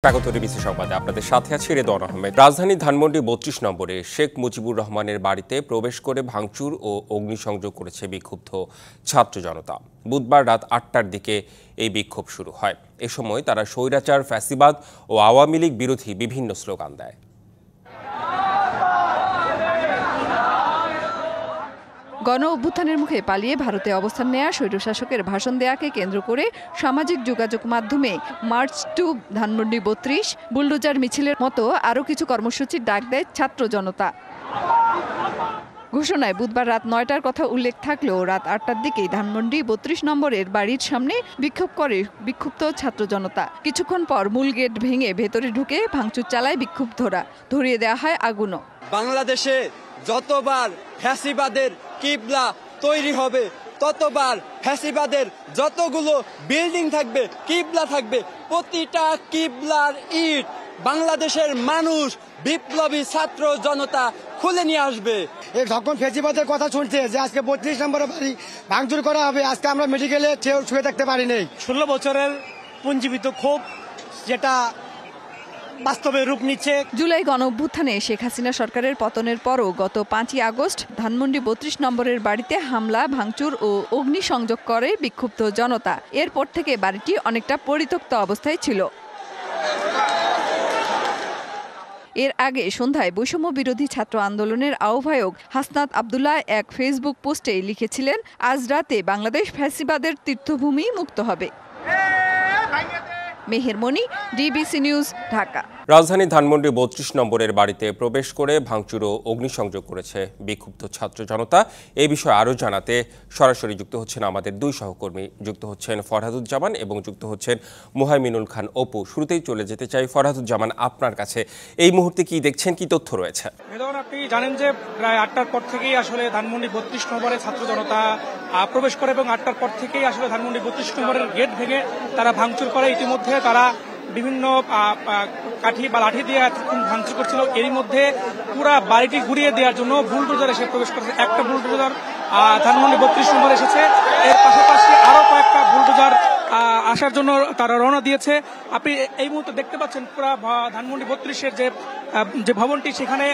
স্বাগত ডিবিসি সংবাদে আপনাদের সাথে আছি রেদওয়ান আহমেদ। রাজধানী ধানমন্ডি ৩২ নম্বরে শেখ মুজিবুর রহমানের বাড়িতে প্রবেশ করে ভাঙচুর ও অগ্নিসংযোগ করেছে বিক্ষুব্ধ ছাত্র জনতা। বুধবার রাত ৮টার দিকে এই বিক্ষোভ শুরু হয়। এ সময় তারা স্বৈরাচার, ফ্যাসিবাদ ও আওয়ামী লীগ বিরোধী বিভিন্ন স্লোগান দেয়। গণ অভ্যুত্থানের মুখে পালিয়ে ভারতে অবস্থান নেয়া স্বৈরশাসকের ভাষণ দেয়াকে কেন্দ্র করে সামাজিক যোগাযোগ মাধ্যমে মার্চ টু ধানমন্ডি ৩২, বুলডোজার মিছিলের মতো আরও কিছু কর্মসূচির ডাক দেয় ছাত্র জনতা। ঘোষণায় বুধবার রাত ৯টার কথা উল্লেখ থাকলেও রাত ৮টার দিকেই ধানমন্ডি ৩২ নম্বরের বাড়ির সামনে বিক্ষোভ করে বিক্ষুব্ধ ছাত্র জনতা। কিছুক্ষণ পর মূল গেট ভেঙে ভেতরে ঢুকে ভাঙচুর চালায় বিক্ষুব্ধরা। ধরিয়ে দেওয়া হয় আগুনও। বাংলাদেশে যতবার ফ্যাসিবাদের কিবলা তৈরি হবে, ততবার ফ্যাসিবাদের যতগুলো বিল্ডিং থাকবে, কিবলা থাকবে, প্রতিটা কিবলার ইট বাংলাদেশের মানুষ, বিপ্লবী ছাত্র জনতা খুলে নিয়ে আসবে। যখন ফ্যাসিবাদের কথা শুনছে যে আজকে ৩২ নম্বরের বাড়ি ভাঙচুর করা হবে, আজকে আমরা মেডিকেলে শুয়ে থাকতে পারি নাই। ১৬ বছরের পুঞ্জীবিত ক্ষোভ যেটা বাস্তবে রূপ নিচ্ছে। জুলাই গণ অভ্যুত্থানে শেখ হাসিনা সরকারের পতনের পরও গত ৫ই আগস্ট ধানমন্ডি ৩২ নম্বরের বাড়িতে হামলা, ভাঙচুর ও অগ্নিসংযোগ করে বিক্ষুব্ধ জনতা। এরপর থেকে বাড়িটি অনেকটা পরিত্যক্ত অবস্থায় ছিল। এর আগে সন্ধ্যায় বৈষম্য বিরোধী ছাত্র আন্দোলনের আহ্বায়ক হাসনাত আবদুল্লাহ এক ফেসবুক পোস্টে লিখেছিলেন, আজ রাতে বাংলাদেশ ফ্যাসিবাদের তীর্থভূমি মুক্ত হবে। Mehermoni, DBC news, Dhaka. রাজধানী ধানমন্ডি ৩২ নম্বরের বাড়িতে প্রবেশ করে ভাঙচুর ও অগ্নিসংযোগ করেছে বিক্ষুব্ধ ছাত্র জনতা। এই বিষয়ে আরও জানাতে সরাসরি যুক্ত হচ্ছেন আমাদের দুই সহকর্মী, যুক্ত হচ্ছেন ফরহাদুজ্জামান এবং যুক্ত হচ্ছেন মুহাইমিনুল খান অপু। শুরুতেই চলে যেতে চাই ফরহাদুজ্জামান, আপনার কাছে এই মুহূর্তে কি দেখছেন, কি তথ্য রয়েছে? আপনি জানেন যে প্রায় ৮টার পর থেকেই আসলে ধানমন্ডি ৩২ নম্বরে ছাত্র জনতা প্রবেশ করে এবং ৮টার পর থেকেই আসলে ধানমন্ডি ৩২ নম্বরের গেট ভেঙে তারা ভাঙচুর করে। ইতিমধ্যে তারা বিভিন্ন কাঠি বা লাঠি দিয়ে ভাঙচুর করছিল। এরই মধ্যে পুরা বাড়িটি ঘুরিয়ে দেওয়ার জন্য বুলডোজার এসে প্রবেশ করেছে। একটা বুলডোজার ধানমন্ডি ৩২ নম্বরে এসেছে, এর পাশাপাশি আরো কয়েকটা বুলডোজার আসার জন্য তারা রওনা দিয়েছে। আপনি এই মুহূর্তে দেখতে পাচ্ছেন পুরা ধানমন্ডি ৩২-এর যে ভবনটি, সেখানে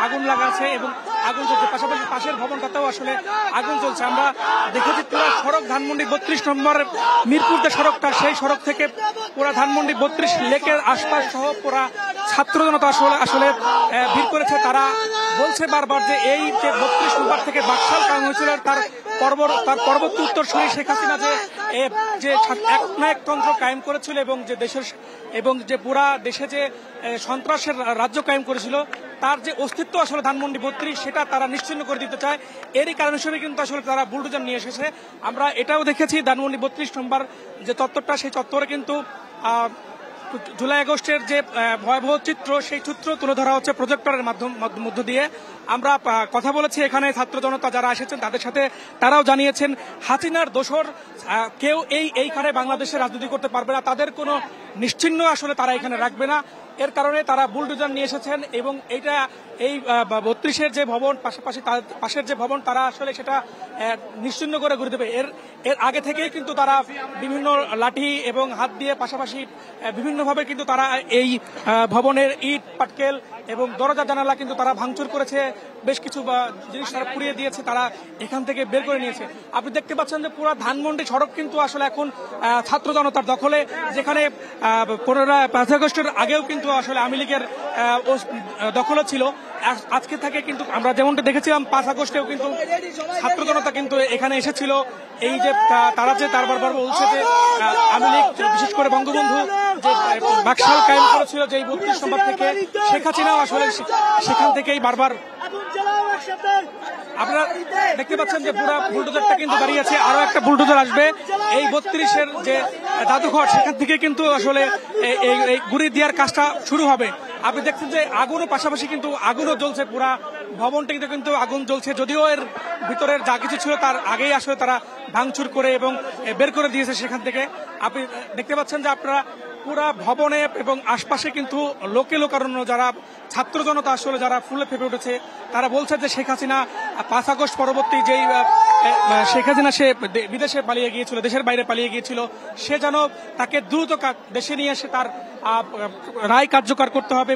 আগুন লাগা আছে এবং আগুন চলছে। পাশাপাশি পাশের ভবনটাতেও আসলে আগুন চলছে। আমরা দেখেছি পুরা সড়ক ধানমন্ডি ৩২ নম্বর মিরপুর যে সড়কটা, সেই সড়ক থেকে পুরা ধানমন্ডি ৩২ লেকের আশপাশ সহ পুরা ছাত্র জনতা আসলে ভিড় করেছে। তারা বলছে বারবার যে এই যে ৩২ নম্বর থেকে বাকশাল কায়েম হয়েছিল, তার পরবর্তী উত্তরসূরি শেখ হাসিনা যে একনায়কতন্ত্র কায়েম করেছিল এবং যে পুরা দেশে যে সন্ত্রাসের রাজ্য কায়েম করেছিল, তার যে অস্তিত্ব আসলে ধানমন্ডি ৩২ সেটা তারা নিশ্চিহ্ন করে দিতে চায়। এরই কারণ হিসেবে কিন্তু আসলে তারা বুলডোজার নিয়ে এসেছে। আমরা এটাও দেখেছি ধানমন্ডি ৩২ নম্বর যে চত্বরটা, সেই চত্বরে কিন্তু জুলাই আগস্টের যে ভয়াবহ চিত্র, সেই চিত্র তুলে ধরা হচ্ছে প্রজেক্টরের মধ্য দিয়ে। আমরা কথা বলেছি এখানে ছাত্র জনতা যারা এসেছেন তাদের সাথে, তারাও জানিয়েছেন হাসিনার দোসর কেউ এইখানে বাংলাদেশে রাজনীতি করতে পারবে না, তাদের কোনো নিশ্চিহ্ন আসলে তারা এখানে রাখবে না। এর কারণে তারা বুলডোজার নিয়ে এসেছেন এবং এই ৩২-এর যে ভবন, পাশাপাশি পাশের যে ভবন, তারা আসলে সেটা নিশ্চিহ্ন করে ঘুরে দেবে। এর আগে থেকেই কিন্তু তারা বিভিন্ন লাঠি এবং হাত দিয়ে পাশাপাশি বিভিন্নভাবে কিন্তু তারা এই ভবনের ইট, পাটকেল এবং দরজা জানালা কিন্তু তারা ভাঙচুর করেছে। বেশ কিছু জিনিস তারা পুড়িয়ে দিয়েছে, তারা এখান থেকে বের করে নিয়েছে। আপনি দেখতে পাচ্ছেন যে পুরো ধানমন্ডি সড়ক কিন্তু আসলে এখন ছাত্র জনতার দখলে, যেখানে 5 আগস্টের আগেও কিন্তু আসলে আওয়ামী লীগের দখলে ছিল। আজকে থেকে কিন্তু আমরা যেমনটা দেখেছিলাম 5 আগস্টেও কিন্তু ছাত্র জনতা কিন্তু এখানে এসেছিল। এই যে তারা যে বারবার বলছে যে আওয়ামী লীগ, বিশেষ করে বঙ্গবন্ধু যে বাকশাল কায়েম করেছিল যে ৩২ নম্বর থেকে, শেখ হাসিনাও আসলে সেখান থেকেই বারবার। আপনারা দেখতে পাচ্ছেন যে পুরো বুলডোজারটা কিন্তু দাঁড়িয়ে আছে, আরো একটা বুলডোজার আসবে। এই ৩২-এর যে জাদুঘর, সেখান থেকে কিন্তু আসলে এই গুড়ি দেওয়ার কাজটা শুরু হবে। আপনি দেখছেন যে আগুনও পাশাপাশি কিন্তু আগুনও জ্বলছে, পুরা ভবনটিতে কিন্তু আগুন জ্বলছে। যদিও এর ভিতরের যা কিছু ছিল তার আগেই আসলে তারা ভাঙচুর করে এবং বের করে দিয়েছে সেখান থেকে। আপনি দেখতে পাচ্ছেন যে আপনারা পুরা ভবনে এবং আশপাশে কিন্তু লোকারণ্য যারা ছাত্র জনতা আসলে যারা ফুলে ফেপে উঠেছে, তারা বলছে যে শেখ হাসিনা 5 আগস্ট পরবর্তী যেই শেখ হাসিনা সে বিদেশে পালিয়ে গিয়েছিল, দেশের বাইরে পালিয়ে গিয়েছিল, সে যেন তাকে দ্রুত দেশে নিয়ে এসে তার রায় কার্যকর করতে হবে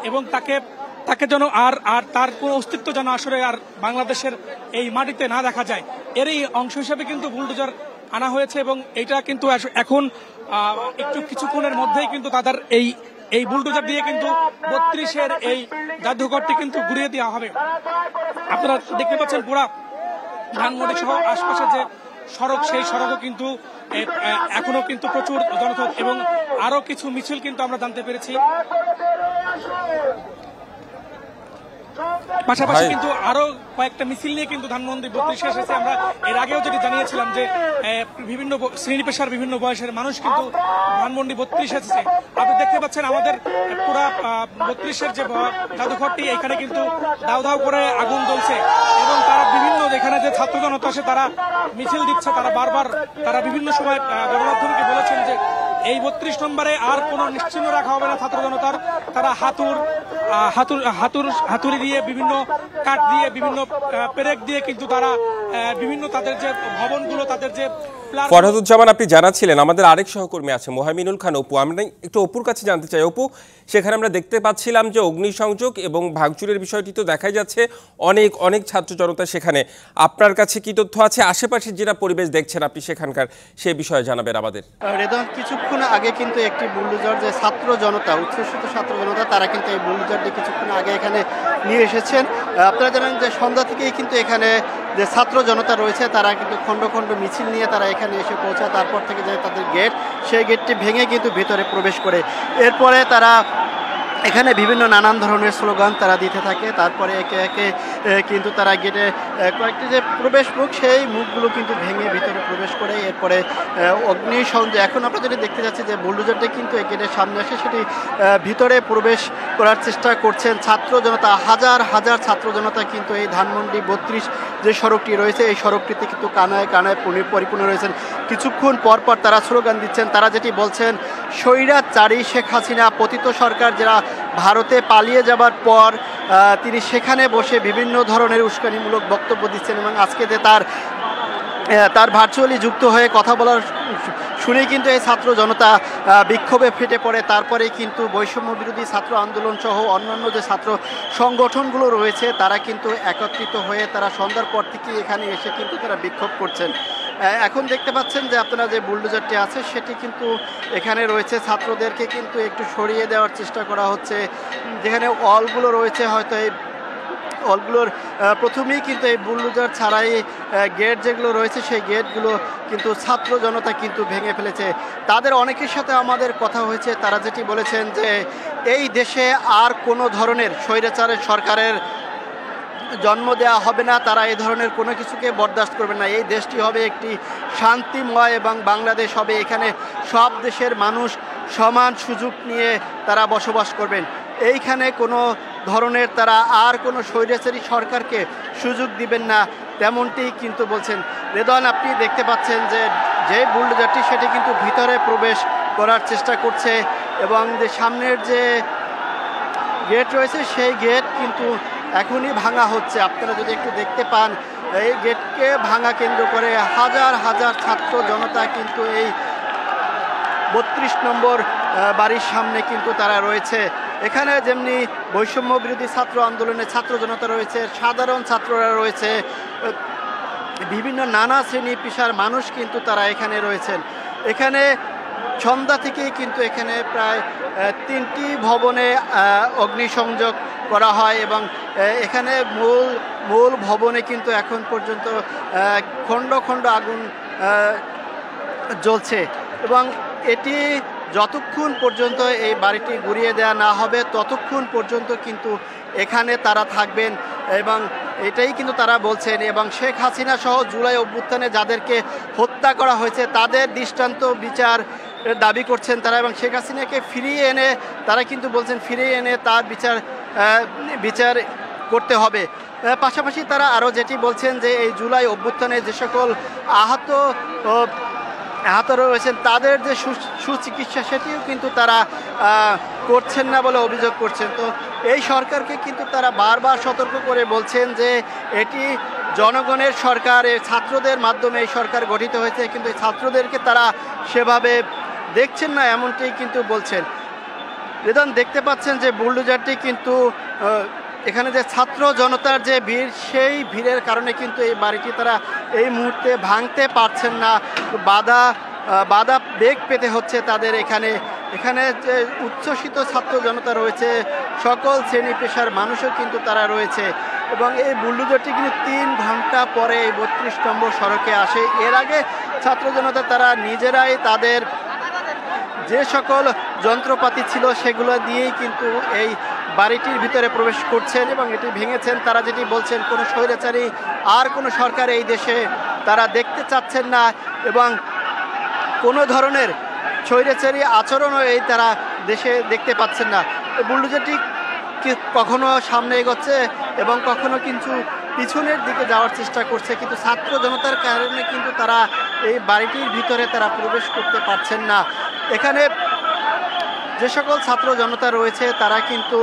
এবং তাকে যেন আর তার কোনো অস্তিত্ব যেন আসলে আর বাংলাদেশের এই মাটিতে না দেখা যায়, এরই অংশ হিসেবে কিন্তু বুলডোজার আনা হয়েছে এবং এটা কিন্তু এখন কিছুক্ষণের মধ্যেই কিন্তু তাদের এই বুলডোজার দিয়ে কিন্তু 32-এর এই জাদুঘরটি কিন্তু ঘুরিয়ে দেওয়া হবে। আপনারা দেখতে পাচ্ছেন পুরা ধানমন্ডি সহ আশপাশের যে সড়ক, সেই সড়কও কিন্তু এখনো কিন্তু প্রচুর জনস্রোত এবং আরো কিছু মিছিল কিন্তু আমরা জানতে পেরেছি। পাশাপাশি কিন্তু আরো কয়েকটা মিছিল নিয়ে কিন্তু ধানমন্ডি 32 এসেছে। আমরা এর আগেও যেটি জানিয়েছিলাম যে বিভিন্ন শ্রেণী পেশার বিভিন্ন বয়সের মানুষ কিন্তু ধানমন্ডি 32 এসেছে। আপনি দেখতে পাচ্ছেন আমাদের পুরা 32-এর যে জাদুঘরটি, এখানে কিন্তু দাউ দাউ করে আগুন জ্বলছে এবং তারা বিভিন্ন এখানে যে ছাত্র জনতা আসে তারা মিছিল দিচ্ছে। তারা বারবার বিভিন্ন সময় গণমাধ্যমকে বলেছেন যে এই 32 নম্বরে আর কোনো নিশ্চিহ্ন রাখা হবে না ছাত্র জনতার। তারা হাতুড়ি দিয়ে, বিভিন্ন কাঠ দিয়ে, বিভিন্ন পেরেক দিয়ে কিন্তু তারা বিভিন্ন তাদের যে ভবনগুলো, তাদের যে ফরহাদুজ্জামান, আপনি জানাচ্ছিলেন আমাদের আরেক সহকর্মী আছে মোহামিনুল খান অপু। আমরা একটু অপুর কাছে জানতে চাই। অপু, সেখানে আমরা দেখতে পাচ্ছিলাম যে অগ্নিসংযোগ এবং ভাঙচুরের বিষয়টি তো দেখাই যাচ্ছে, অনেক ছাত্র জনতা সেখানে। আপনার কাছে কি তথ্য আছে? আশেপাশের যেটা পরিবেশ দেখছেন আপনি সেখানকার, সে বিষয়ে জানাবেন আমাদের। রেদন, কিছুক্ষণ আগে কিন্তু একটি বুলডোজার, যে ছাত্র জনতা, উচ্ছ্বসিত ছাত্র জনতা, তারা কিন্তু এই বুলডোজারটি কিছুক্ষণ আগে এখানে নিয়ে এসেছেন। আপনারা জানেন যে সন্ধ্যা থেকেই কিন্তু এখানে যে ছাত্র জনতা রয়েছে তারা কিন্তু খণ্ড খণ্ড মিছিল নিয়ে তারা এখানে এসে পৌঁছায়। তারপর থেকে যে তাদের গেট, সেই গেটটি ভেঙে কিন্তু ভিতরে প্রবেশ করে। এরপরে তারা এখানে বিভিন্ন নানান ধরনের স্লোগান তারা দিতে থাকে। তারপরে একে একে কিন্তু তারা গেটে কয়েকটি যে প্রবেশ মুখ, সেই মুখগুলো কিন্তু ভেঙে ভিতরে প্রবেশ করে। এরপরে অগ্নিসংযোগ, এখন আমরা যেটা দেখতে যাচ্ছি যে বুলডোজারটা কিন্তু এই গেটের সামনে আসে, সেটি ভিতরে প্রবেশ করার চেষ্টা করছেন ছাত্র জনতা। হাজার হাজার ছাত্র জনতা কিন্তু এই ধানমন্ডি 32 যে সড়কটি রয়েছে, এই সড়কটিতে কিন্তু কানায় কানায় পরিপূর্ণ রয়েছেন। কিছুক্ষণ পর পর তারা স্লোগান দিচ্ছেন। তারা যেটি বলছেন, স্বৈরাচারী শেখ হাসিনা পতিত সরকার যারা ভারতে পালিয়ে যাবার পর তিনি সেখানে বসে বিভিন্ন ধরনের উস্কানিমূলক বক্তব্য দিচ্ছেন এবং আজকে যে তার ভার্চুয়ালি যুক্ত হয়ে কথা বলার শুনেই কিন্তু এই ছাত্র জনতা বিক্ষোভে ফেটে পড়ে। তারপরে কিন্তু বৈষম্য বিরোধী ছাত্র আন্দোলন সহ অন্যান্য যে ছাত্র সংগঠনগুলো রয়েছে তারা কিন্তু একত্রিত হয়ে তারা সন্ধ্যার পর থেকে এখানে এসে কিন্তু তারা বিক্ষোভ করছেন। এখন দেখতে পাচ্ছেন যে আপনারা যে বুলডোজারটি আছে সেটি কিন্তু এখানে রয়েছে, ছাত্রদেরকে কিন্তু একটু সরিয়ে দেওয়ার চেষ্টা করা হচ্ছে। যেখানে অলগুলো রয়েছে, হয়তো এই অলগুলোর প্রথমেই কিন্তু এই বুলডোজার ছাড়াই গেট যেগুলো রয়েছে সেই গেটগুলো কিন্তু ছাত্র জনতা কিন্তু ভেঙে ফেলেছে। তাদের অনেকের সাথে আমাদের কথা হয়েছে, তারা যেটি বলেছেন যে এই দেশে আর কোনো ধরনের স্বৈরাচারের সরকারের জন্ম দেওয়া হবে না, তারা এই ধরনের কোনো কিছুকে বরদাস্ত করবে না। এই দেশটি হবে একটি শান্তিময় এবং বাংলাদেশ হবে, এখানে সব দেশের মানুষ সমান সুযোগ নিয়ে তারা বসবাস করবেন। এইখানে কোনো ধরনের তারা আর কোনো স্বৈরাচারী সরকারকে সুযোগ দিবেন না, তেমনটি কিন্তু বলছেন। রেদওয়ান, আপনি দেখতে পাচ্ছেন যে বুলডোজারটি সেটি কিন্তু ভিতরে প্রবেশ করার চেষ্টা করছে এবং যে সামনের যে গেট রয়েছে সেই গেট কিন্তু এখনই ভাঙা হচ্ছে। আপনারা যদি একটু দেখতে পান, এই গেটকে ভাঙা কেন্দ্র করে হাজার হাজার ছাত্র জনতা কিন্তু এই 32 নম্বর বাড়ির সামনে কিন্তু তারা রয়েছে। এখানে যেমনি বৈষম্য বিরোধী ছাত্র আন্দোলনের ছাত্র জনতা রয়েছে, সাধারণ ছাত্ররা রয়েছে, বিভিন্ন নানা শ্রেণী পেশার মানুষ কিন্তু তারা এখানে রয়েছেন। এখানে সন্ধ্যা থেকেই কিন্তু এখানে প্রায় 3টি ভবনে অগ্নিসংযোগ করা হয় এবং এখানে মূল ভবনে কিন্তু এখন পর্যন্ত খণ্ড খণ্ড আগুন জ্বলছে এবং এটি যতক্ষণ পর্যন্ত এই বাড়িটি গুড়িয়ে দেওয়া না হবে ততক্ষণ পর্যন্ত কিন্তু এখানে তারা থাকবেন এবং এটাই কিন্তু তারা বলছেন। এবং শেখ হাসিনা সহ জুলাই অভ্যুত্থানে যাদেরকে হত্যা করা হয়েছে তাদের দৃষ্টান্ত বিচার দাবি করছেন তারা এবং শেখ হাসিনাকে ফিরিয়ে এনে তারা কিন্তু বলছেন ফিরিয়ে এনে তার বিচার করতে হবে। পাশাপাশি তারা আরও যেটি বলছেন যে এই জুলাই অভ্যুত্থানে যে সকল আহত রয়েছেন তাদের যে সুচিকিৎসা সেটিও কিন্তু তারা করছেন না বলে অভিযোগ করছেন। তো এই সরকারকে কিন্তু তারা বারবার সতর্ক করে বলছেন যে এটি জনগণের সরকার, ছাত্রদের মাধ্যমে এই সরকার গঠিত হয়েছে, কিন্তু এই ছাত্রদেরকে তারা সেভাবে দেখছেন না এমনটাই কিন্তু বলছেন। রেদন, দেখতে পাচ্ছেন যে বুলডোজারটি কিন্তু এখানে যে ছাত্র জনতার যে ভিড়, সেই ভিড়ের কারণে কিন্তু এই বাড়িটি তারা এই মুহূর্তে ভাঙতে পারছেন না। বাধা বেগ পেতে হচ্ছে তাদের। এখানে যে উচ্ছ্বসিত ছাত্র জনতা রয়েছে, সকল শ্রেণী পেশার মানুষও কিন্তু তারা রয়েছে এবং এই বুলডোজারটি কিন্তু 3 ঘন্টা পরে এই 32 নম্বর সড়কে আসে। এর আগে ছাত্র জনতা তারা নিজেরাই তাদের যে সকল যন্ত্রপাতি ছিল সেগুলো দিয়েই কিন্তু এই বাড়িটির ভিতরে প্রবেশ করছেন এবং এটি ভেঙেছেন। তারা যেটি বলছেন, কোনো স্বৈরাচারী আর কোনো সরকার এই দেশে তারা দেখতে চাচ্ছেন না এবং কোনো ধরনের স্বৈরাচারী আচরণও এই তারা দেশে দেখতে পাচ্ছেন না। বুলডোজারটি কখনো সামনে এগোচ্ছে এবং কখনো কিন্তু পিছনের দিকে যাওয়ার চেষ্টা করছে, কিন্তু ছাত্র জনতার কারণে কিন্তু তারা এই বাড়িটির ভিতরে তারা প্রবেশ করতে পারছেন না। এখানে যে সকল ছাত্র জনতা রয়েছে তারা কিন্তু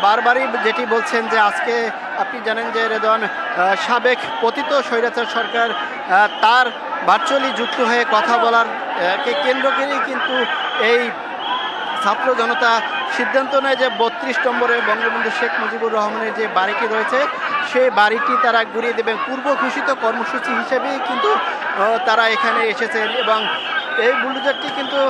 বারবারই যেটি বলছেন যে আজকে আপনি জানেন যে রেদন, সাবেক পতিত স্বৈরাচার সরকার তার ভার্চুয়ালি যুক্ত হয়ে কথা বলার কে কেন্দ্র করেই কিন্তু এই ছাত্র জনতা সিদ্ধান্ত নেয় যে 32 নম্বরে বঙ্গবন্ধু শেখ মুজিবুর রহমানের যে বাড়িটি রয়েছে সেই বাড়িটি তারা ঘুরিয়ে দেবেন। পূর্ব ঘোষিত কর্মসূচি হিসেবেই কিন্তু তারা এখানে এসেছেন এবং এই বুলডোজারটি কিন্তু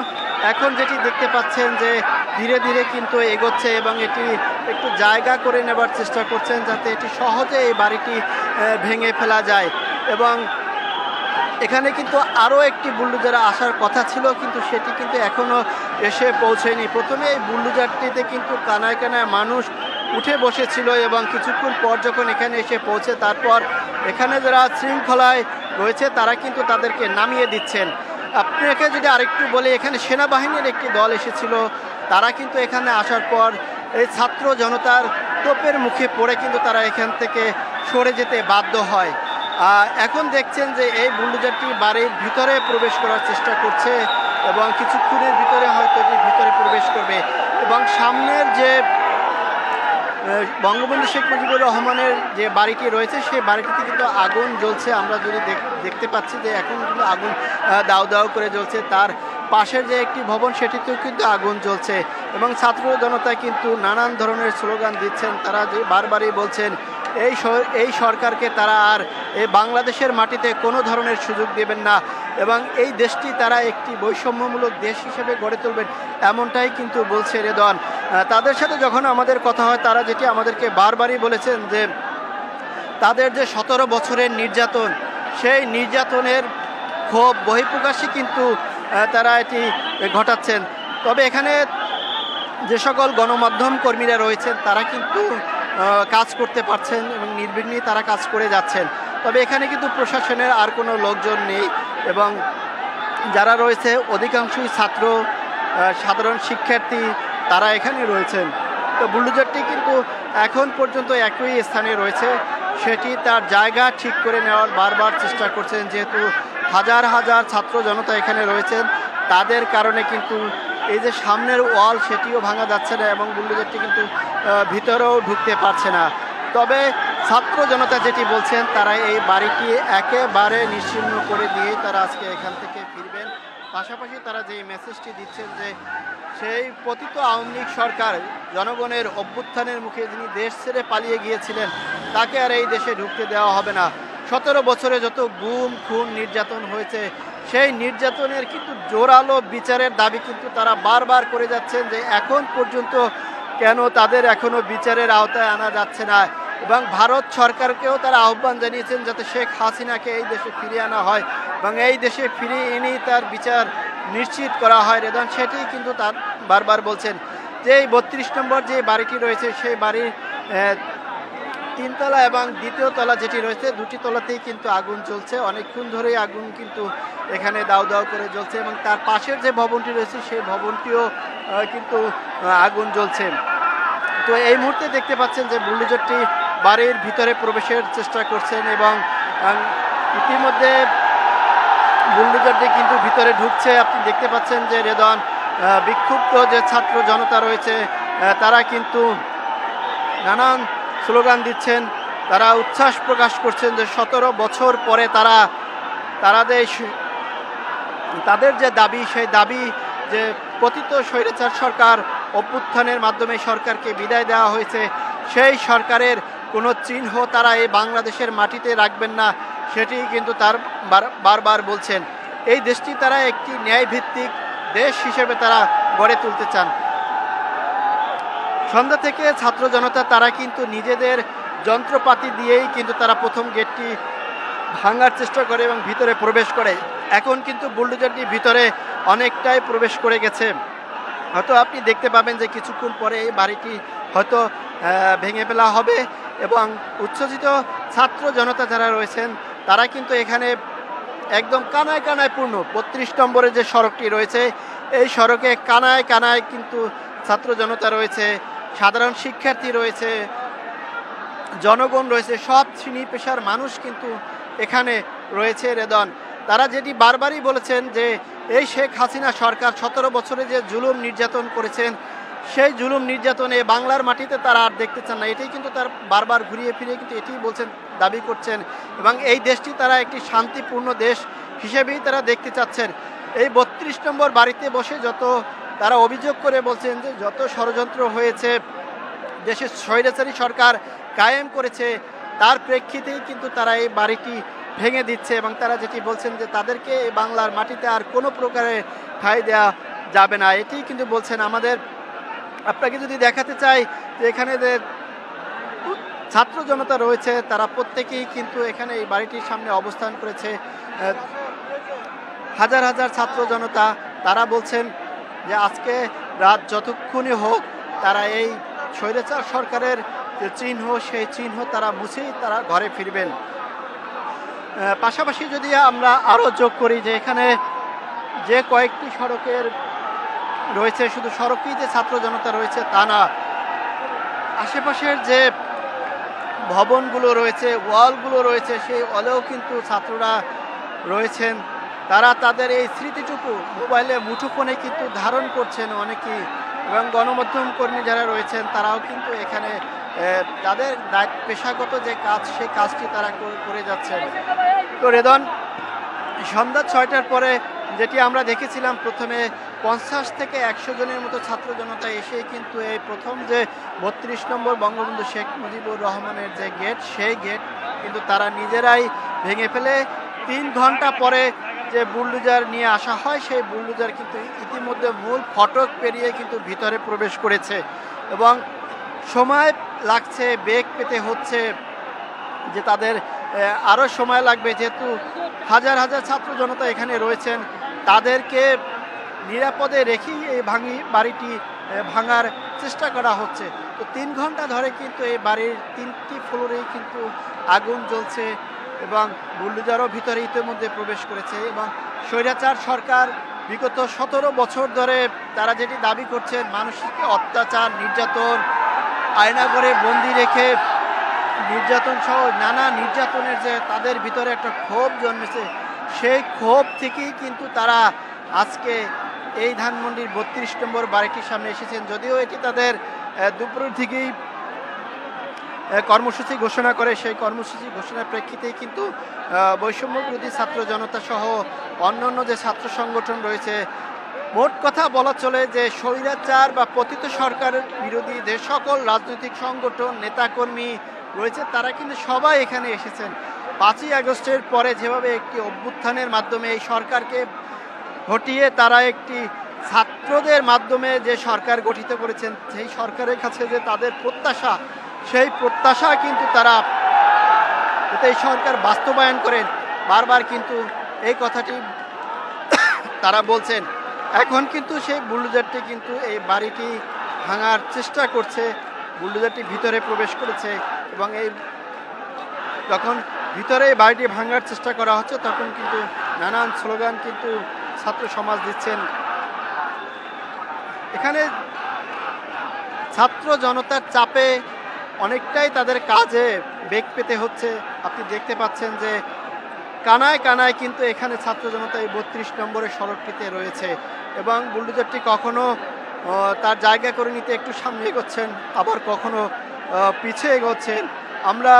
এখন যেটি দেখতে পাচ্ছেন যে ধীরে ধীরে কিন্তু এগোচ্ছে এবং এটি একটু জায়গা করে নেবার চেষ্টা করছেন যাতে এটি সহজে এই বাড়িটি ভেঙে ফেলা যায়। এবং এখানে কিন্তু আরও একটি বুলডোজার আসার কথা ছিল, কিন্তু সেটি কিন্তু এখনও এসে পৌঁছেনি। প্রথমে এই বুলডোজারটিতে কিন্তু কানায় কানায় মানুষ উঠে বসেছিল এবং কিছুক্ষণ পর যখন এখানে এসে পৌঁছে তারপর এখানে যারা শৃঙ্খলায় রয়েছে তারা কিন্তু তাদেরকে নামিয়ে দিচ্ছেন। আপনাকে যদি আরেকটু বলি, এখানে সেনাবাহিনীর একটি দল এসেছিল, তারা কিন্তু এখানে আসার পর এই ছাত্র জনতার তোপের মুখে পড়ে কিন্তু তারা এখান থেকে সরে যেতে বাধ্য হয়। এখন দেখছেন যে এই বুলডোজারটি বাড়ির ভিতরে প্রবেশ করার চেষ্টা করছে এবং কিছুক্ষণের ভিতরে হয়তো এটি ভিতরে প্রবেশ করবে এবং সামনের যে বঙ্গবন্ধু শেখ মুজিবুর রহমানের যে বাড়িটি রয়েছে সেই বাড়িটিতে কিন্তু আগুন জ্বলছে। আমরা যদি দেখতে পাচ্ছি যে এখন কিন্তু আগুন দাউ দাউ করে জ্বলছে। তার পাশের যে একটি ভবন সেটিতেও কিন্তু আগুন জ্বলছে এবং ছাত্র জনতা কিন্তু নানান ধরনের স্লোগান দিচ্ছেন। তারা যে বারবারই বলছেন এই সরকারকে তারা আর এই বাংলাদেশের মাটিতে কোনো ধরনের সুযোগ দেবেন না এবং এই দেশটি তারা একটি বৈষম্যমূলক দেশ হিসেবে গড়ে তুলবেন, এমনটাই কিন্তু বলছে রেদওয়ান। তাদের সাথে যখন আমাদের কথা হয় তারা যেটি আমাদেরকে বারবারই বলেছেন যে তাদের যে 17 বছরের নির্যাতন, সেই নির্যাতনের ক্ষোভ বহিঃপ্রকাশই কিন্তু তারা এটি ঘটাচ্ছেন। তবে এখানে যে সকল গণমাধ্যম কর্মীরা রয়েছেন তারা কিন্তু কাজ করতে পারছেন এবং নির্বিঘ্নেই তারা কাজ করে যাচ্ছেন। তবে এখানে কিন্তু প্রশাসনের আর কোনো লোকজন নেই এবং যারা রয়েছে অধিকাংশই ছাত্র, সাধারণ শিক্ষার্থী, তারা এখানে রয়েছেন। তো বুলডোজারটি কিন্তু এখন পর্যন্ত একই স্থানে রয়েছে, সেটি তার জায়গা ঠিক করে নেওয়ার বারবার চেষ্টা করছেন। যেহেতু হাজার হাজার ছাত্র জনতা এখানে রয়েছেন, তাদের কারণে কিন্তু এই যে সামনের ওয়াল সেটিও ভাঙা যাচ্ছে না এবং বুলডোজারটি কিন্তু ভিতরেও ঢুকতে পারছে না। তবে ছাত্র জনতা যেটি বলছেন তারা এই বাড়িটি একেবারে নিশ্চিহ্ন করে দিয়ে তারা আজকে এখান থেকে ফিরবেন। পাশাপাশি তারা যেই মেসেজটি দিচ্ছেন যে সেই পতিত আওয়ামী লীগ সরকার জনগণের অভ্যুত্থানের মুখে যিনি দেশ ছেড়ে পালিয়ে গিয়েছিলেন তাকে আর এই দেশে ঢুকতে দেওয়া হবে না। 17 বছরে যত গুম খুন নির্যাতন হয়েছে সেই নির্যাতনের কিন্তু জোরালো বিচারের দাবি কিন্তু তারা বারবার করে যাচ্ছেন যে এখন পর্যন্ত কেন তাদের এখনো বিচারের আওতায় আনা যাচ্ছে না এবং ভারত সরকারকেও তারা আহ্বান জানিয়েছেন যাতে শেখ হাসিনাকে এই দেশে ফিরিয়ে আনা হয় এবং এই দেশে ফিরিয়ে এনেই তার বিচার নিশ্চিত করা হয়। রেদন সেটি কিন্তু তার বারবার বলছেন যে এই 32 নম্বর যে বাড়িটি রয়েছে সেই বাড়ির 3 তলা এবং দ্বিতীয় তলা যেটি রয়েছে দুটি তলাতেই কিন্তু আগুন জ্বলছে। অনেকক্ষণ ধরেই আগুন কিন্তু এখানে দাউ দাউ করে জ্বলছে এবং তার পাশের যে ভবনটি রয়েছে সেই ভবনটিও কিন্তু আগুন জ্বলছে। তো এই মুহূর্তে দেখতে পাচ্ছেন যে বুলডোজারটি বাড়ির ভিতরে প্রবেশের চেষ্টা করছেন এবং ইতিমধ্যে বুলডোজারটি কিন্তু ভিতরে ঢুকছে। আপনি দেখতে পাচ্ছেন যে রেদওয়ান বিক্ষুব্ধ যে ছাত্র জনতা রয়েছে তারা কিন্তু নানান স্লোগান দিচ্ছেন, তারা উচ্ছ্বাস প্রকাশ করছেন যে 17 বছর পরে তাদের যে দাবি সেই দাবি যে পতিত স্বৈরাচার সরকার অভ্যুত্থানের মাধ্যমে সরকারকে বিদায় দেওয়া হয়েছে, সেই সরকারের কোনো চিহ্ন তারা এই বাংলাদেশের মাটিতে রাখবেন না, সেটি কিন্তু তার বারবার বলছেন। এই দেশটি তারা একটি ন্যায়ভিত্তিক দেশ হিসেবে তারা গড়ে তুলতে চান। সন্ধ্যা থেকে ছাত্র জনতা তারা কিন্তু নিজেদের যন্ত্রপাতি দিয়েই কিন্তু তারা প্রথম গেটটি ভাঙার চেষ্টা করে এবং ভিতরে প্রবেশ করে। এখন কিন্তু বুলডোজারটি ভিতরে অনেকটাই প্রবেশ করে গেছে। হয়তো আপনি দেখতে পাবেন যে কিছুক্ষণ পরে এই বাড়িটি হয়তো ভেঙে ফেলা হবে এবং উচ্ছ্বসিত ছাত্র জনতা যারা রয়েছেন তারা কিন্তু এখানে একদম কানায় কানায় পূর্ণ। ৩২ নম্বরের যে সড়কটি রয়েছে এই সড়কে কানায় কানায় কিন্তু ছাত্র জনতা রয়েছে, সাধারণ শিক্ষার্থী রয়েছে, জনগণ রয়েছে, সব শ্রেণী পেশার মানুষ কিন্তু এখানে রয়েছে। রেদন, তারা যেটি বারবারই বলেছেন যে এই শেখ হাসিনা সরকার ১৭ বছরে যে জুলুম নির্যাতন করেছেন সেই জুলুম নির্যাতনে বাংলার মাটিতে তারা আর দেখতে চান না। এটাই কিন্তু তার বারবার ঘুরিয়ে ফিরিয়ে কিন্তু এটি বলছেন, দাবি করছেন এবং এই দেশটি তারা একটি শান্তিপূর্ণ দেশ হিসেবেই তারা দেখতে চাচ্ছেন। এই ৩২ নম্বর বাড়িতে বসে যত তারা অভিযোগ করে বলছেন যে যত ষড়যন্ত্র হয়েছে, দেশের স্বৈরাচারী সরকার কায়েম করেছে, তার প্রেক্ষিতেই কিন্তু তারা এই বাড়িটি ভেঙে দিচ্ছে এবং তারা যেটি বলছেন যে তাদেরকে এই বাংলার মাটিতে আর কোনো প্রকারে ঠাঁই দেওয়া যাবে না, এটি কিন্তু বলছেন। আপনাকে যদি দেখাতে চাই যে এখানে যে ছাত্র জনতা রয়েছে তারা প্রত্যেকেই কিন্তু এখানে এই বাড়িটির সামনে অবস্থান করেছে। হাজার হাজার ছাত্র জনতা তারা বলছেন যে আজকে রাত যতক্ষণই হোক তারা এই স্বৈরাচার সরকারের যে চিহ্ন সেই চিহ্ন তারা মুছেই তারা ঘরে ফিরবেন। পাশাপাশি যদি আমরা আরও যোগ করি যে এখানে যে কয়েকটি সড়কের রয়েছে, শুধু সড়কেই যে ছাত্র জনতা রয়েছে তা না, আশেপাশের যে ভবনগুলো রয়েছে, ওয়ালগুলো রয়েছে, সেই ওয়ালেও কিন্তু ছাত্ররা রয়েছেন। তারা তাদের এই স্মৃতিটুকু মোবাইলে মুঠোফোনে কিন্তু ধারণ করছেন অনেকেই এবং গণমাধ্যম কর্মী যারা রয়েছেন তারাও কিন্তু এখানে তাদের পেশাগত যে কাজ সেই কাজটি তারা করে যাচ্ছেন। তো রেদন, সন্ধ্যা ৬টার পরে যেটি আমরা দেখেছিলাম প্রথমে ৫০ থেকে ১০০ জনের মতো ছাত্র জনতা এসেই কিন্তু এই প্রথম যে ৩২ নম্বর বঙ্গবন্ধু শেখ মুজিবুর রহমানের যে গেট সেই গেট কিন্তু তারা নিজেরাই ভেঙে ফেলে ৩ ঘন্টা পরে যে বুলডোজার নিয়ে আসা হয় সেই বুলডোজার কিন্তু ইতিমধ্যে মূল ফটক পেরিয়ে কিন্তু ভিতরে প্রবেশ করেছে এবং সময় লাগছে, বেগ পেতে হচ্ছে যে তাদের আরও সময় লাগবে, যেহেতু হাজার হাজার ছাত্র জনতা এখানে রয়েছেন, তাদেরকে নিরাপদে রেখেই এই বাড়িটি ভাঙার চেষ্টা করা হচ্ছে। তো ৩ ঘন্টা ধরে কিন্তু এই বাড়ির ৩টি ফ্লোরেই কিন্তু আগুন জ্বলছে এবং বুলডোজারও ভিতরে ইতিমধ্যে প্রবেশ করেছে এবং স্বৈরাচার সরকার বিগত ১৭ বছর ধরে তারা যেটি দাবি করছেন মানুষকে অত্যাচার, নির্যাতন, আয়নাঘরে বন্দি রেখে নির্যাতন সহ নানা নির্যাতনের যে তাদের ভিতরে একটা ক্ষোভ জন্মেছে, সেই ক্ষোভ থেকেই কিন্তু তারা আজকে এই ধানমন্ডির ৩২ নম্বর বাড়িটির সামনে এসেছেন। যদিও এটি তাদের দুপুরের দিকেই কর্মসূচি ঘোষণা করে, সেই কর্মসূচি ঘোষণার প্রেক্ষিতেই কিন্তু বৈষম্য বিরোধী ছাত্র জনতা সহ অন্যান্য যে ছাত্র সংগঠন রয়েছে, মোট কথা বলা চলে যে স্বৈরাচার বা পতিত সরকার বিরোধী যে সকল রাজনৈতিক সংগঠন, নেতাকর্মী রয়েছে তারা কিন্তু সবাই এখানে এসেছেন। ৫ই আগস্টের পরে যেভাবে একটি অভ্যুত্থানের মাধ্যমে এই সরকারকে হটিয়ে তারা একটি ছাত্রদের মাধ্যমে যে সরকার গঠিত করেছেন, সেই সরকারের কাছে যে তাদের প্রত্যাশা, সেই প্রত্যাশা কিন্তু তারা এই সরকার বাস্তবায়ন করেন, বারবার কিন্তু এই কথাটি তারা বলছেন। এখন কিন্তু সেই বুলডোজারটি কিন্তু এই বাড়িটি ভাঙার চেষ্টা করছে, বুলডোজারটি ভিতরে প্রবেশ করেছে এবং এই যখন ভিতরে এই বাড়িটি ভাঙার চেষ্টা করা হচ্ছে তখন কিন্তু নানান স্লোগান কিন্তু ছাত্র সমাজ দিচ্ছেন। এখানে ছাত্র জনতার চাপে অনেকটাই তাদের কাজে বেগ পেতে হচ্ছে। আপনি দেখতে পাচ্ছেন যে কানায় কানায় কিন্তু এখানে ছাত্র জনতা এই ৩২ নম্বরের সড়কটিতে রয়েছে এবং বুলডোজারটি কখনো তার জায়গা করে নিতে একটু সামনে এগোচ্ছেন, আবার কখনো পিছিয়ে এগোচ্ছেন। আমরা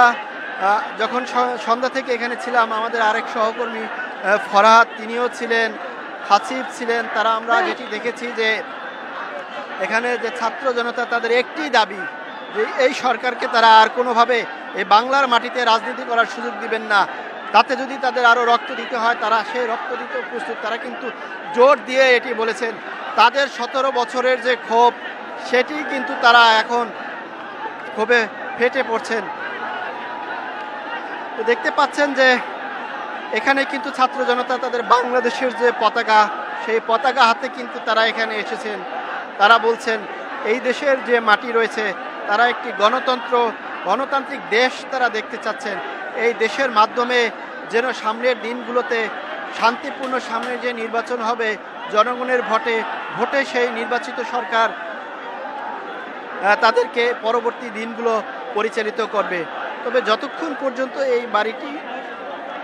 যখন সন্ধ্যা থেকে এখানে ছিলাম, আমাদের আরেক সহকর্মী ফরহাদ তিনিও ছিলেন, হাসিব ছিলেন, তারা আমরা যেটি দেখেছি যে এখানে যে ছাত্র জনতা তাদের একটি দাবি যে এই সরকারকে তারা আর কোনোভাবে এই বাংলার মাটিতে রাজনীতি করার সুযোগ দিবেন না। তাতে যদি তাদের আরও রক্ত দিতে হয় তারা সেই রক্ত দিতে প্রস্তুত। তারা কিন্তু জোর দিয়ে এটি বলেছেন। তাদের 17 বছরের যে ক্ষোভ সেটি কিন্তু তারা এখন ক্ষোভে ফেটে পড়ছেন। তো দেখতে পাচ্ছেন যে এখানে কিন্তু ছাত্র জনতা তাদের বাংলাদেশের যে পতাকা সেই পতাকা হাতে কিন্তু তারা এখানে এসেছেন। তারা বলছেন এই দেশের যে মাটি রয়েছে তারা একটি গণতান্ত্রিক দেশ তারা দেখতে চাচ্ছেন। এই দেশের মাধ্যমে যেন সামনের দিনগুলোতে শান্তিপূর্ণ সামনে যে নির্বাচন হবে জনগণের ভোটে সেই নির্বাচিত সরকার তাদেরকে পরবর্তী দিনগুলো পরিচালিত করবে। তবে যতক্ষণ পর্যন্ত এই বাড়িটি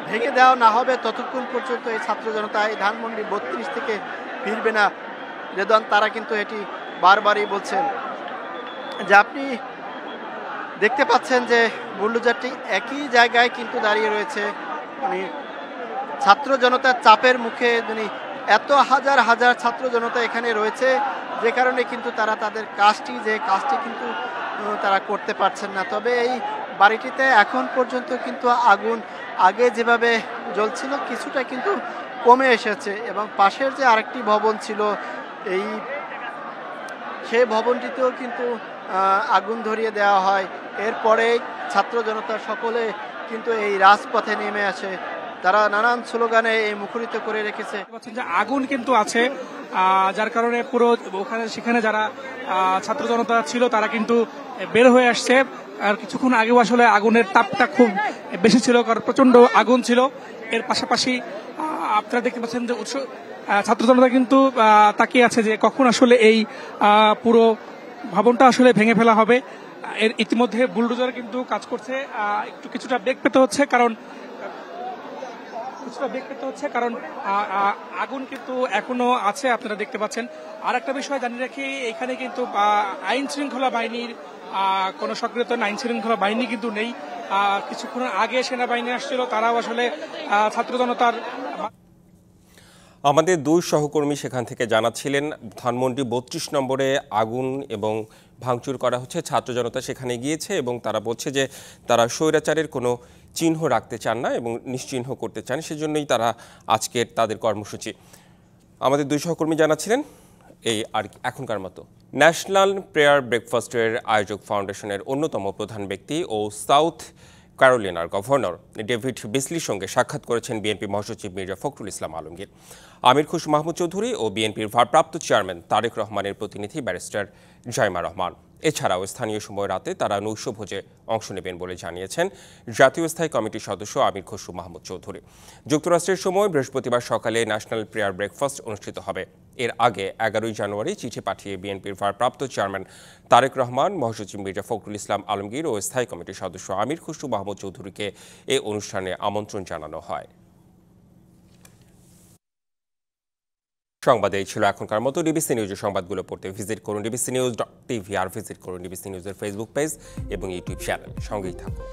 ভেঙে দেওয়া না হবে ততক্ষণ পর্যন্ত এই ছাত্র জনতা এই ধানমন্ডি 32 থেকে ফিরবে না। রেদওয়ান তারা কিন্তু এটি বারবারই বলছেন। যে আপনি দেখতে পাচ্ছেন যে বুলডোজারটি একই জায়গায় কিন্তু দাঁড়িয়ে রয়েছে। মানে ছাত্র জনতার চাপের মুখে এত হাজার হাজার ছাত্র জনতা এখানে রয়েছে যে কারণে কিন্তু তারা তাদের কাজটি কিন্তু তারা করতে পারছেন না। তবে এই বাড়িটিতে এখন পর্যন্ত কিন্তু আগুন আগে যেভাবে জ্বলছিল কিছুটা কিন্তু কমে এসেছে এবং পাশের যে আরেকটি ভবন ছিল সেই ভবনটিতেও কিন্তু আগুন ধরিয়ে দেওয়া হয়। এরপরে ছাত্র জনতা সকলে কিন্তু এই রাজপথে নেমে আসে। তারা নানান স্লোগানে এই মুখরিত করে রেখেছে। যে আগুন কিন্তু আছে, যার কারণে পুরো সেখানে যারা ছাত্র জনতা ছিল তারা কিন্তু বের হয়ে আসছে। আর কিছুক্ষণ আগেও আসলে আগুনের তাপটা খুব বেশি ছিল, কারণ প্রচন্ড আগুন ছিল। এর পাশাপাশি আপনারা দেখতে পাচ্ছেন যে ছাত্র জনতা কিন্তু তাকিয়ে আছে যে কখন আসলে এই পুরো ভবনটা আসলে ভেঙে ফেলা হবে। এর ইতিমধ্যে বুলডোজার কিন্তু কাজ করছে। কিছুটা বেগ পেতে হচ্ছে কারণ আগুন কিন্তু এখনো আছে, আপনারা দেখতে পাচ্ছেন। আর একটা বিষয় জানিয়ে রাখি, এখানে কিন্তু আইন শৃঙ্খলা বাহিনীর কোনো সক্রিয়তা আইন শৃঙ্খলা বাহিনী কিন্তু নেই। কিছুক্ষণ আগে সেনাবাহিনী আসছিল, তারাও আসলে ছাত্র জনতার। আমাদের দুই সহকর্মী সেখান থেকে জানাচ্ছিলেন ধানমন্ডি 32 নম্বরে আগুন এবং ভাঙচুর করা হচ্ছে। ছাত্র জনতা সেখানে গিয়েছে এবং তারা বলছে যে তারা স্বৈরাচারের কোনো চিহ্ন রাখতে চান না এবং নিশ্চিহ্ন করতে চান, সেজন্যই তারা আজকের তাদের কর্মসূচি। আমাদের দুই সহকর্মী জানাচ্ছিলেন এই আর এখনকার মতো ন্যাশনাল প্রেয়ার ব্রেকফাস্টের আয়োজক ফাউন্ডেশনের অন্যতম প্রধান ব্যক্তি ও সাউথ ক্যারোলিনার গভর্নর ডেভিড বিসলির সঙ্গে সাক্ষাৎ করেছেন বিএনপি মহাসচিব মির্জা ফখরুল ইসলাম আলমগীর। আমির খুশরু মাহমুদ চৌধুরী ও বিএনপির ভারপ্রাপ্ত চেয়ারম্যান তারেক রহমানের প্রতিনিধি ব্যারিস্টার জাইমা রহমান। এছাড়াও স্থানীয় সময় রাতে তারা নৈশভোজে অংশ নেবেন বলে জানিয়েছেন জাতীয় স্থায়ী কমিটির সদস্য আমির খুশরু মাহমুদ চৌধুরী। যুক্তরাষ্ট্রের সময় বৃহস্পতিবার সকালে ন্যাশনাল প্রেয়ার ব্রেকফাস্ট অনুষ্ঠিত হবে। এর আগে 11 জানুয়ারি চিঠি পাঠিয়ে বিএনপির ভারপ্রাপ্ত চেয়ারম্যান তারেক রহমান, মহাসচিব মির্জা ফখরুল ইসলাম আলমগীর ও স্থায়ী কমিটির সদস্য আমির খুশরু মাহমুদ চৌধুরীকে এই অনুষ্ঠানে আমন্ত্রণ জানানো হয়। সংবাদ এই ছিল এখনকার মতো। ডিবিসি নিউজের সংবাদগুলো পড়তে ভিজিট করুন dbcnews.tv আর ভিজিট করুন ডিবিসি নিউজের ফেসবুক পেজ এবং ইউটিউব চ্যানেল। সঙ্গেই থাকুন।